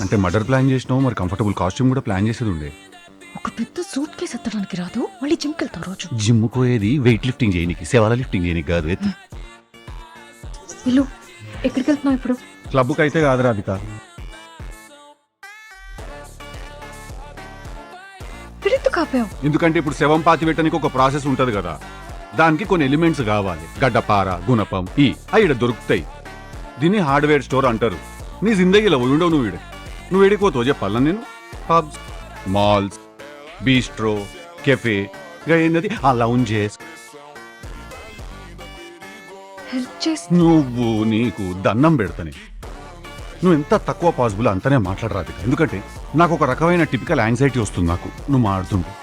అంటే murder plan చేసినావు, మరి కంఫర్టబుల్ కాస్ట్యూమ్ కూడా ప్లాన్ చేసేది ఉండే. ఒక పెద్ద సూట్ కేసు ఎత్తడానికి రాదు, మళ్ళీ జిమ్కి వెళ్తావు రోజు. జిమ్ కోయేది వెయిట్ లిఫ్టింగ్ చేయనికి, శవాల లిఫ్టింగ్ చేయనికి కాదు. ఇల్లు ఎక్కడికి వెళ్తున్నావు ఇప్పుడు? క్లబ్కి అయితే కాదు రాధిక. పిరిత్తు కాపావు. ఎందుకంటే ఇప్పుడు శవం పాతి పెట్టడానికి ఒక ప్రాసెస్ ఉంటది కదా, దానికి కొన్ని ఎలిమెంట్స్ కావాలి. గడ్డపార, గుణపం ఈడ దొరుకుతాయి. దీన్ని హార్డ్వేర్ స్టోర్ అంటారు. నీ జిందగీలో ఉండవు. నువ్వు ఏడిపోతావు చెప్పాలా నేను? పబ్స్, మాల్స్, బీస్ట్రో, కెఫే, ఏంటది ఆ లౌంజెస్. హెల్ప్ చేసి నువ్వు నీకు దండం పెడతానే. నువ్వు ఎంత తక్కువ పాసిబుల్ అంతనే మాట్లాడరాదు. ఎందుకంటే నాకు ఒక రకమైన టిపికల్ యాంగ్జైటీ వస్తుంది నాకు నువ్వు మాట్లాడుతుంటే.